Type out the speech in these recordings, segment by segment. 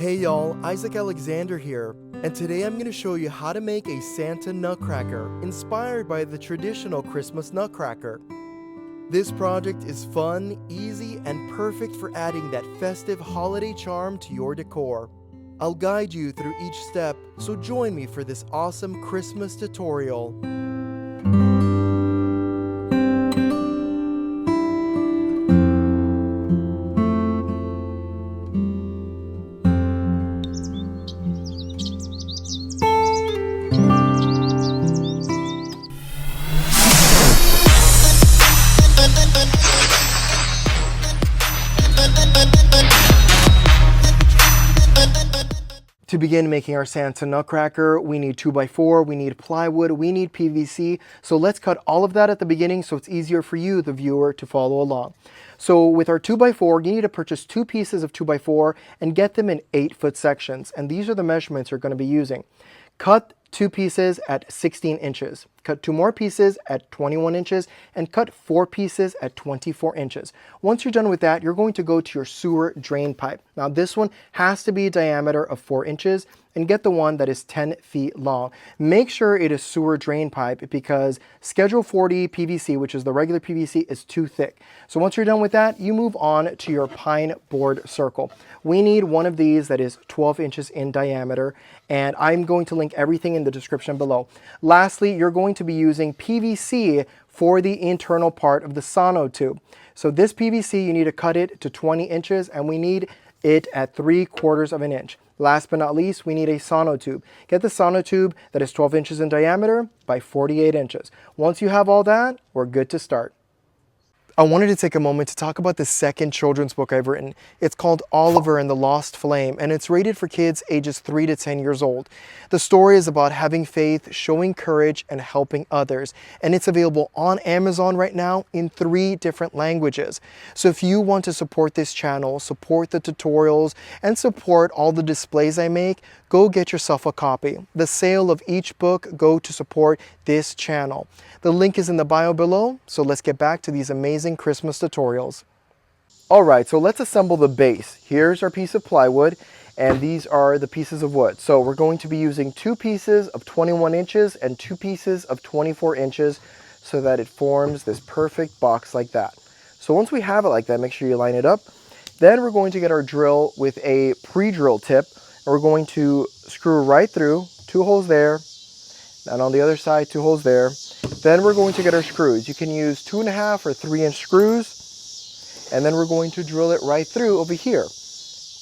Hey y'all, Isaac Alexander here, and today I'm going to show you how to make a Santa Nutcracker inspired by the traditional Christmas nutcracker. This project is fun, easy, and perfect for adding that festive holiday charm to your decor. I'll guide you through each step, so join me for this awesome Christmas tutorial. To begin making our Santa Nutcracker, we need 2x4, we need plywood, we need PVC. So let's cut all of that at the beginning so it's easier for you, the viewer, to follow along. So with our 2x4, you need to purchase 2 pieces of 2x4 and get them in 8-foot sections. And these are the measurements you're going to be using. Cut 2 pieces at 16 inches. Cut 2 more pieces at 21 inches and cut 4 pieces at 24 inches. Once you're done with that, you're going to go to your sewer drain pipe. Now this one has to be a diameter of 4 inches and get the one that is 10 feet long. Make sure it is sewer drain pipe because Schedule 40 PVC, which is the regular PVC, is too thick. So once you're done with that, you move on to your pine board circle. We need one of these that is 12 inches in diameter, and I'm going to link everything in the description below. Lastly, you're going to be using PVC for the internal part of the Sono Tube. So this PVC, you need to cut it to 20 inches, and we need it at 3/4 of an inch. Last but not least, we need a Sono Tube. Get the Sono Tube that is 12 inches in diameter by 48 inches. Once you have all that, we're good to start. I wanted to take a moment to talk about the second children's book I've written. It's called Oliver and the Lost Flame, and it's rated for kids ages 3 to 10 years old. The story is about having faith, showing courage, and helping others. And it's available on Amazon right now in 3 different languages. So if you want to support this channel, support the tutorials, and support all the displays I make, go get yourself a copy. The sale of each book go to support this channel. The link is in the bio below, so let's get back to these amazing Christmas tutorials. Alright, so let's assemble the base. Here's our piece of plywood, and these are the pieces of wood. So we're going to be using 2 pieces of 21 inches and 2 pieces of 24 inches so that it forms this perfect box like that. So once we have it like that, make sure you line it up. Then we're going to get our drill with a pre-drill tip, and we're going to screw right through, 2 holes there, and on the other side 2 holes there. Then we're going to get our screws. You can use 2.5 or 3-inch screws, and then we're going to drill it right through over here.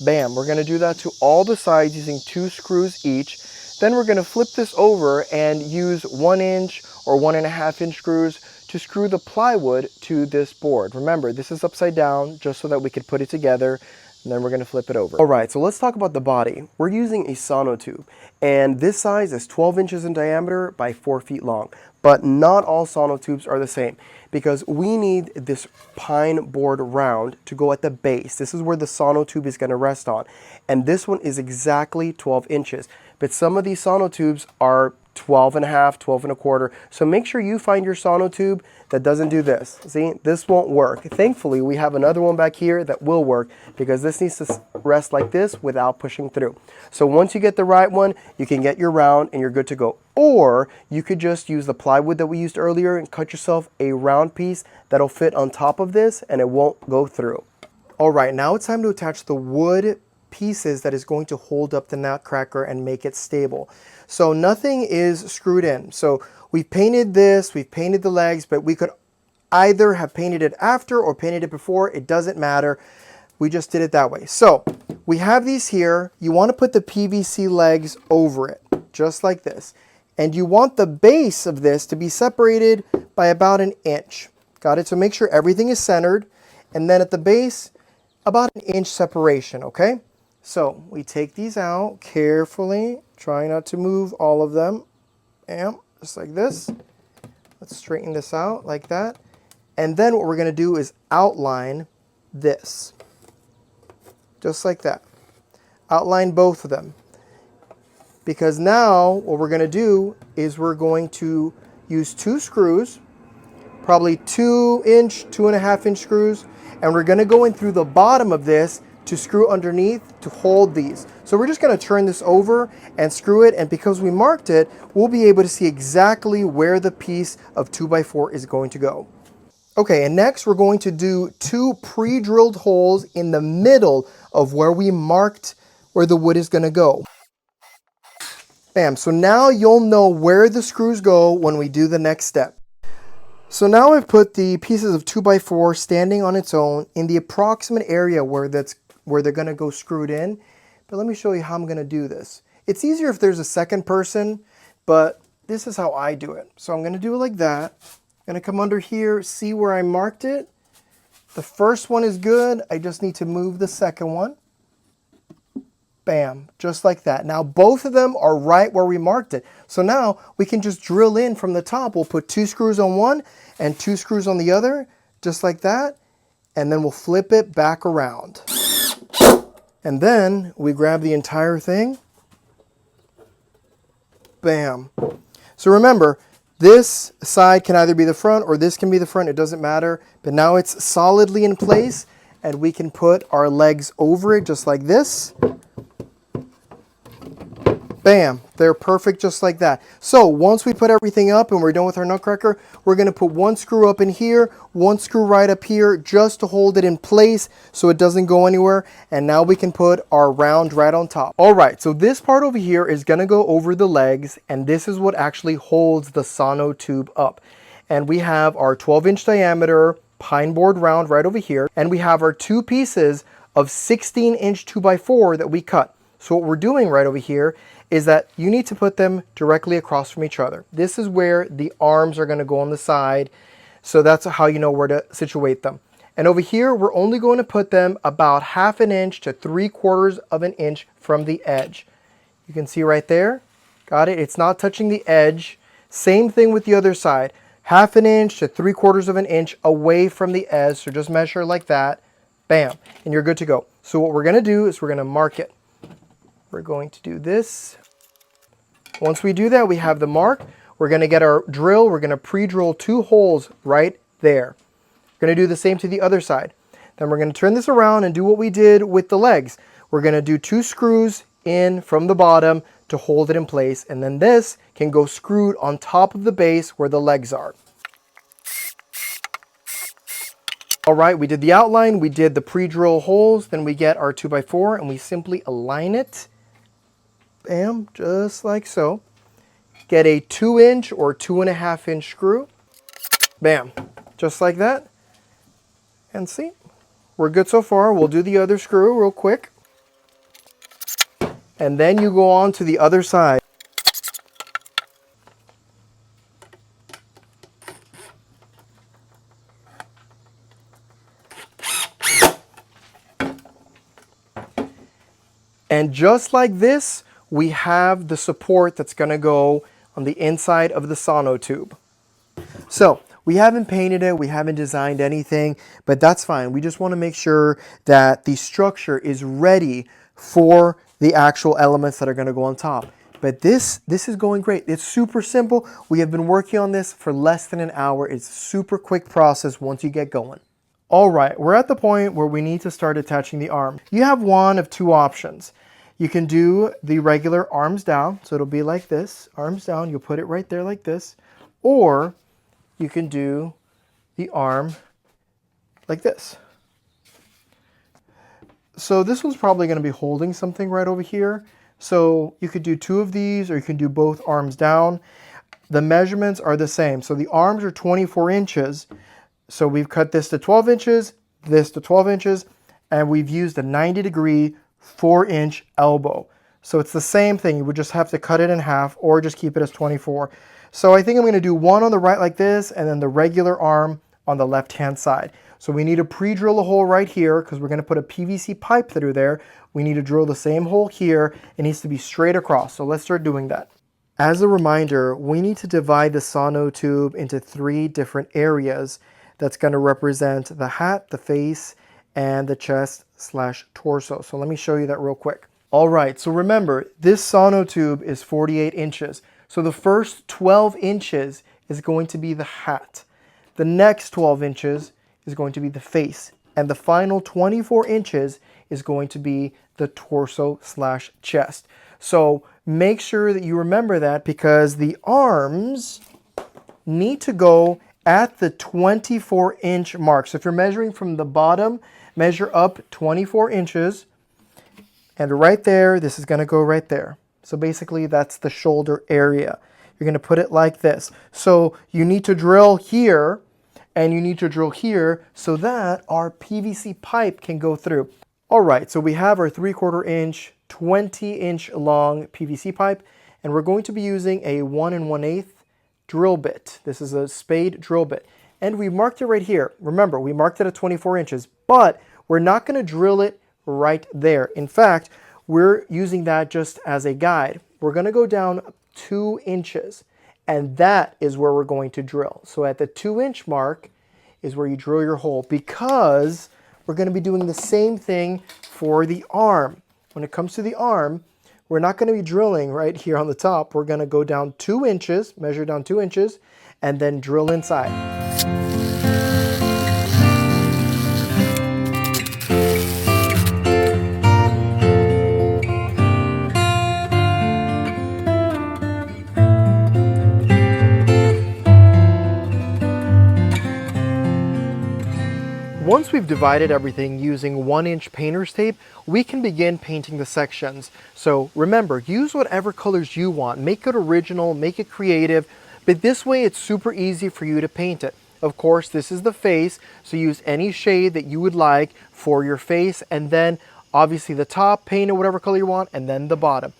Bam, we're going to do that to all the sides using 2 screws each. Then we're going to flip this over and use 1-inch or 1.5-inch screws to screw the plywood to this board. Remember, this is upside down just so that we could put it together, and then we're going to flip it over. Alright, so let's talk about the body. We're using a Sono Tube, and this size is 12 inches in diameter by 4 feet long. But not all Sono Tubes are the same because we need this pine board round to go at the base. This is where the Sono Tube is going to rest on. And this one is exactly 12 inches. But some of these Sono Tubes are 12.5, 12.25. So make sure you find your Sono Tube that doesn't do this. See, this won't work. Thankfully, we have another one back here that will work because this needs to rest like this without pushing through. So once you get the right one, you can get your round and you're good to go. Or you could just use the plywood that we used earlier and cut yourself a round piece that'll fit on top of this and it won't go through. All right, now it's time to attach the wood pieces that is going to hold up the nutcracker and make it stable. So nothing is screwed in. So we've painted this, we've painted the legs, but we could either have painted it after or painted it before. It doesn't matter. We just did it that way. So we have these here. You want to put the PVC legs over it, just like this. And you want the base of this to be separated by about 1 inch. Got it? So make sure everything is centered. And then at the base, about 1 inch separation, okay? So we take these out carefully. Try not to move all of them. And just like this. Let's straighten this out like that. And then what we're going to do is outline this. Just like that. Outline both of them. Because now what we're going to do is we're going to use 2 screws, probably 2-inch, 2.5-inch screws, and we're going to go in through the bottom of this to screw underneath to hold these. So we're just going to turn this over and screw it, and because we marked it, we'll be able to see exactly where the piece of 2x4 is going to go. Okay, and next we're going to do 2 pre-drilled holes in the middle of where we marked where the wood is going to go. Bam, so now you'll know where the screws go when we do the next step. So now I've put the pieces of 2x4 standing on its own in the approximate area where they're going to go screwed in. But let me show you how I'm going to do this. It's easier if there's a second person, but this is how I do it. So I'm going to do it like that. I'm going to come under here, see where I marked it. The first one is good. I just need to move the second one. Bam, just like that. Now both of them are right where we marked it. So now we can just drill in from the top. We'll put 2 screws on one and 2 screws on the other, just like that. And then we'll flip it back around. And then we grab the entire thing. Bam. So remember, this side can either be the front or this can be the front. It doesn't matter. But now it's solidly in place and we can put our legs over it just like this. Bam, they're perfect just like that. So once we put everything up and we're done with our nutcracker, we're going to put 1 screw up in here, 1 screw right up here just to hold it in place so it doesn't go anywhere. And now we can put our round right on top. All right, so this part over here is going to go over the legs, and this is what actually holds the Sono Tube up. And we have our 12-inch diameter pine board round right over here, and we have our 2 pieces of 16-inch 2x4 that we cut. So what we're doing right over here is that you need to put them directly across from each other. This is where the arms are going to go on the side, so that's how you know where to situate them. And over here, we're only going to put them about 1/2 inch to 3/4 of an inch from the edge. You can see right there, got it? It's not touching the edge. Same thing with the other side, 1/2 inch to 3/4 of an inch away from the edge, so just measure like that, bam, and you're good to go. So what we're going to do is we're going to mark it. We're going to do this. Once we do that, we have the mark. We're going to get our drill. We're going to pre-drill 2 holes right there. We're going to do the same to the other side. Then we're going to turn this around and do what we did with the legs. We're going to do 2 screws in from the bottom to hold it in place. And then this can go screwed on top of the base where the legs are. All right, we did the outline. We did the pre-drill holes. Then we get our 2x4 and we simply align it. Bam, just like so. Get a 2-inch or 2.5-inch screw. Bam, just like that. And see, we're good so far. We'll do the other screw real quick. And then you go on to the other side. And just like this, we have the support that's going to go on the inside of the Sono Tube. So we haven't painted it, we haven't designed anything, but that's fine. We just want to make sure that the structure is ready for the actual elements that are going to go on top. But this is going great. It's super simple. We have been working on this for less than an hour. It's a super quick process once you get going. All right, we're at the point where we need to start attaching the arm. You have one of 2 options. You can do the regular arms down, so it'll be like this, arms down, you'll put it right there like this, or you can do the arm like this. So this one's probably going to be holding something right over here, so you could do 2 of these, or you can do both arms down. The measurements are the same, so the arms are 24 inches, so we've cut this to 12 inches, this to 12 inches, and we've used a 90-degree 4-inch elbow. So it's the same thing. You would just have to cut it in half or just keep it as 24. So I think I'm going to do one on the right like this and then the regular arm on the left-hand side. So we need to pre-drill a hole right here because we're going to put a PVC pipe through there. We need to drill the same hole here. It needs to be straight across. So let's start doing that. As a reminder, we need to divide the Sono Tube into 3 different areas that's going to represent the hat, the face, and the chest/torso. So let me show you that real quick. All right, so remember, this Sono Tube is 48 inches. So the first 12 inches is going to be the hat. The next 12 inches is going to be the face. And the final 24 inches is going to be the torso/chest. So make sure that you remember that, because the arms need to go at the 24-inch mark. So if you're measuring from the bottom, measure up 24 inches. And right there, this is going to go right there. So basically, that's the shoulder area. You're going to put it like this. So you need to drill here, and you need to drill here so that our PVC pipe can go through. All right, so we have our 3/4 inch, 20-inch long PVC pipe, and we're going to be using a 1 1/8 drill bit. This is a Spade drill bit. And we marked it right here. Remember, we marked it at 24 inches, but we're not going to drill it right there. In fact, we're using that just as a guide. We're going to go down 2 inches, and that is where we're going to drill. So at the 2-inch mark is where you drill your hole, because we're going to be doing the same thing for the arm. When it comes to the arm, we're not going to be drilling right here on the top. We're going to go down 2 inches, measure down 2 inches, and then drill inside. Once we've divided everything using 1-inch painter's tape, we can begin painting the sections. So remember, use whatever colors you want. Make it original, make it creative, but this way it's super easy for you to paint it. Of course, this is the face, so use any shade that you would like for your face, and then obviously the top, paint it whatever color you want, and then the bottom.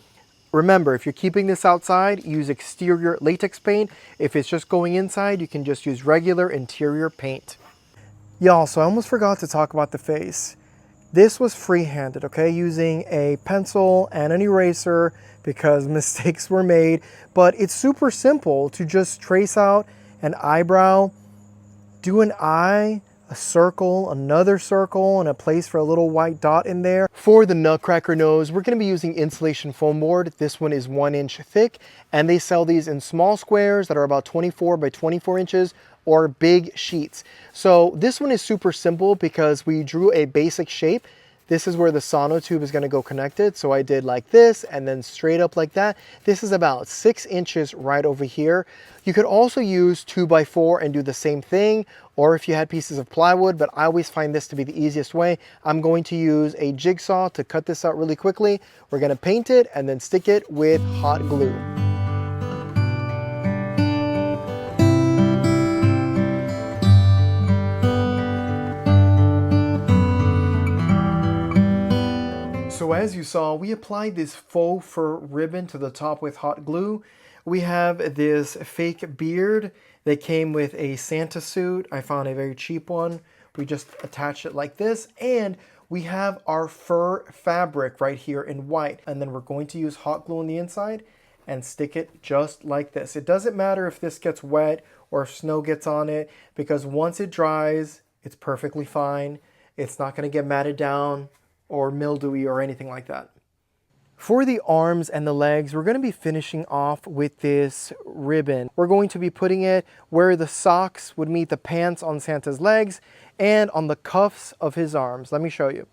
Remember, if you're keeping this outside, use exterior latex paint. If it's just going inside, you can just use regular interior paint. Y'all, so I almost forgot to talk about the face. This was free-handed, okay, using a pencil and an eraser because mistakes were made, but it's super simple to just trace out an eyebrow, do an eye, a circle, another circle, and a place for a little white dot in there. For the Nutcracker nose, we're going to be using insulation foam board. This one is 1 inch thick, and they sell these in small squares that are about 24 by 24 inches, or big sheets. So this one is super simple because we drew a basic shape. This is where the Sono Tube is going to go connected. So I did like this and then straight up like that. This is about 6 inches right over here. You could also use 2x4 and do the same thing, or if you had pieces of plywood, but I always find this to be the easiest way. I'm going to use a jigsaw to cut this out really quickly. We're going to paint it and then stick it with hot glue. So as you saw, we applied this faux fur ribbon to the top with hot glue. We have this fake beard that came with a Santa suit. I found a very cheap one. We just attached it like this, and we have our fur fabric right here in white. And then we're going to use hot glue on the inside and stick it just like this. It doesn't matter if this gets wet or if snow gets on it, because once it dries, it's perfectly fine. It's not going to get matted down or mildewy or anything like that. For the arms and the legs, we're going to be finishing off with this ribbon. We're going to be putting it where the socks would meet the pants on Santa's legs and on the cuffs of his arms. Let me show you.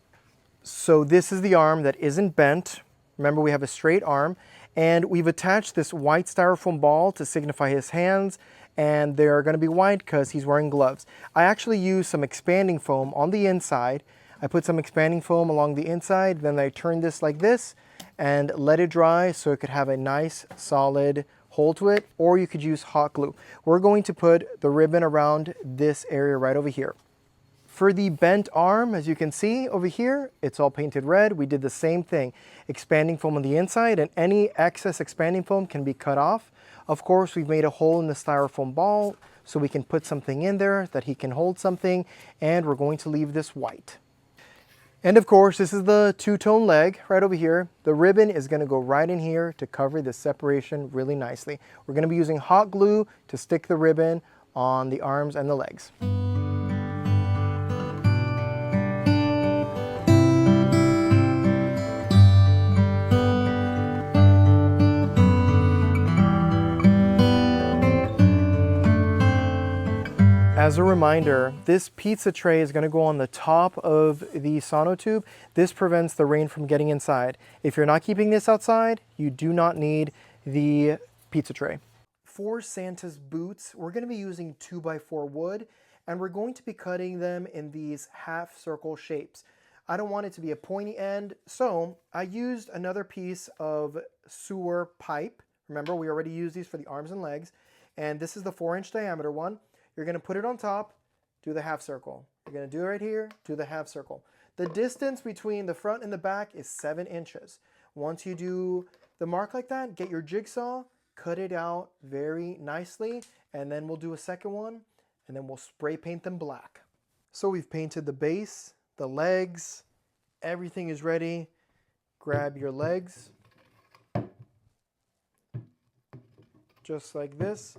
So this is the arm that isn't bent. Remember, we have a straight arm, and we've attached this white styrofoam ball to signify his hands, and they're going to be white because he's wearing gloves. I actually used some expanding foam on the inside. I put some expanding foam along the inside, then I turned this like this and let it dry so it could have a nice solid hole to it, or you could use hot glue. We're going to put the ribbon around this area right over here. For the bent arm, as you can see over here, it's all painted red. We did the same thing, expanding foam on the inside, and any excess expanding foam can be cut off. Of course, we've made a hole in the styrofoam ball so we can put something in there that he can hold something, and we're going to leave this white. And of course, this is the two-tone leg right over here. The ribbon is going to go right in here to cover the separation really nicely. We're going to be using hot glue to stick the ribbon on the arms and the legs. As a reminder, this pizza tray is going to go on the top of the Sono Tube. This prevents the rain from getting inside. If you're not keeping this outside, you do not need the pizza tray. For Santa's boots, we're going to be using 2x4 wood, and we're going to be cutting them in these half circle shapes. I don't want it to be a pointy end, so I used another piece of sewer pipe. Remember, we already used these for the arms and legs, and this is the 4-inch diameter one. You're going to put it on top, do the half circle. You're going to do it right here, do the half circle. The distance between the front and the back is 7 inches. Once you do the mark like that, get your jigsaw, cut it out very nicely, and then we'll do a second one, and then we'll spray paint them black. So we've painted the base, the legs, everything is ready. Grab your legs, just like this,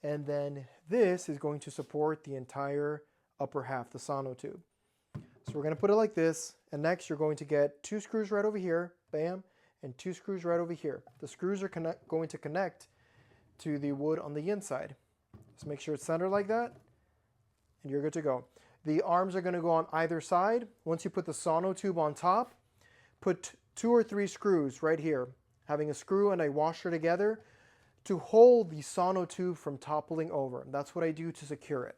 and then this is going to support the entire upper half, the Sono Tube. So we're going to put it like this, and next you're going to get 2 screws right over here, bam, and 2 screws right over here. The screws are going to connect to the wood on the inside. So make sure it's centered like that, and you're good to go. The arms are going to go on either side. Once you put the Sono Tube on top, put 2 or 3 screws right here, having a screw and a washer together to hold the Sono Tube from toppling over. That's what I do to secure it.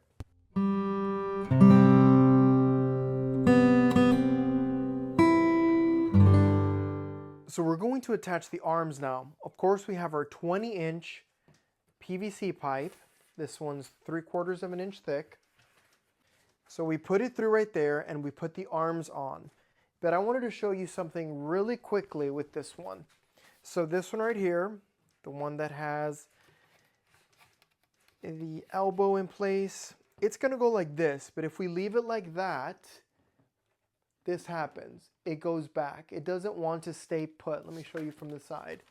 So we're going to attach the arms now. Of course, we have our 20-inch PVC pipe. This one's 3/4 of an inch thick. So we put it through right there and we put the arms on. But I wanted to show you something really quickly with this one. So this one right here, the one that has the elbow in place, it's going to go like this. But if we leave it like that, this happens. It goes back. It doesn't want to stay put. Let me show you from the side.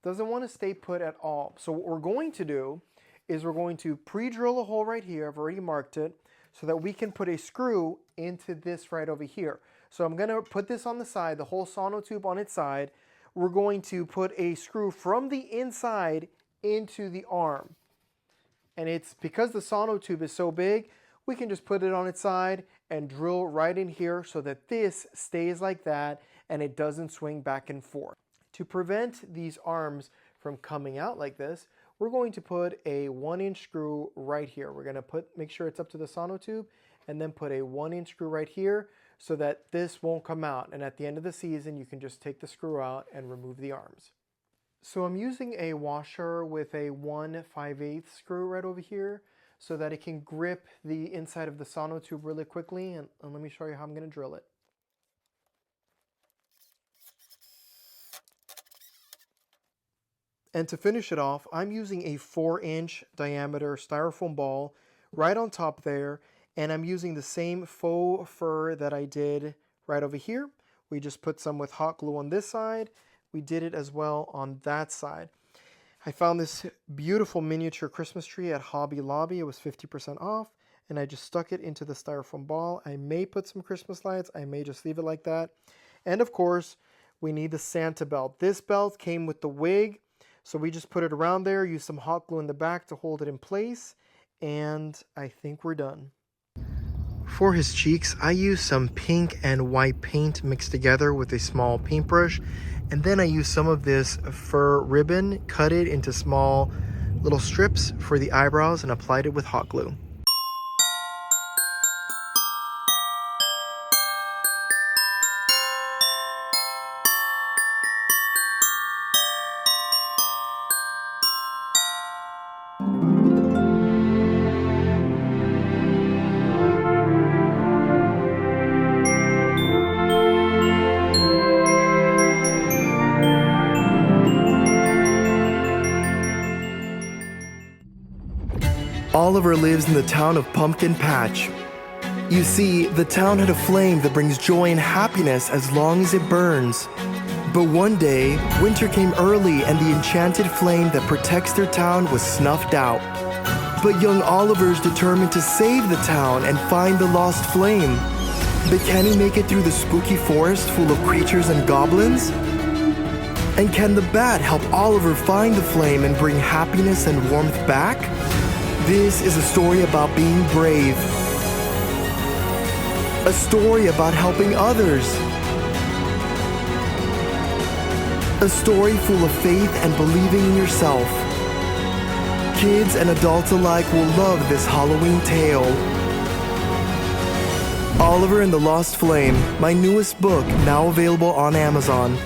Doesn't want to stay put at all. So what we're going to do is we're going to pre-drill a hole right here. I've already marked it so that we can put a screw into this right over here. So I'm going to put this on the side, the whole Sono Tube on its side. We're going to put a screw from the inside into the arm. And it's because the Sono Tube is so big, we can just put it on its side and drill right in here so that this stays like that and it doesn't swing back and forth. To prevent these arms from coming out like this, we're going to put a 1-inch screw right here. We're going to make sure it's up to the Sono Tube and then put a 1-inch screw right here so that this won't come out. And at the end of the season, you can just take the screw out and remove the arms. So I'm using a washer with a 1/5/8 screw right over here so that it can grip the inside of the Sono Tube really quickly. And let me show you how I'm going to drill it. And to finish it off, I'm using a 4-inch diameter styrofoam ball right on top there, and I'm using the same faux fur that I did right over here. We just put some with hot glue on this side. We did it as well on that side. I found this beautiful miniature Christmas tree at Hobby Lobby. It was 50% off, and I just stuck it into the styrofoam ball. I may put some Christmas lights. I may just leave it like that. And of course, we need the Santa belt. This belt came with the wig. So we just put it around there, use some hot glue in the back to hold it in place, and I think we're done. For his cheeks, I used some pink and white paint mixed together with a small paintbrush, and then I used some of this fur ribbon, cut it into small little strips for the eyebrows, and applied it with hot glue. Oliver lives in the town of Pumpkin Patch. You see, the town had a flame that brings joy and happiness as long as it burns. But one day, winter came early and the enchanted flame that protects their town was snuffed out. But young Oliver's determined to save the town and find the lost flame. But can he make it through the spooky forest full of creatures and goblins? And can the bat help Oliver find the flame and bring happiness and warmth back? This is a story about being brave. A story about helping others. A story full of faith and believing in yourself. Kids and adults alike will love this Halloween tale. Oliver and the Lost Flame, my newest book, now available on Amazon.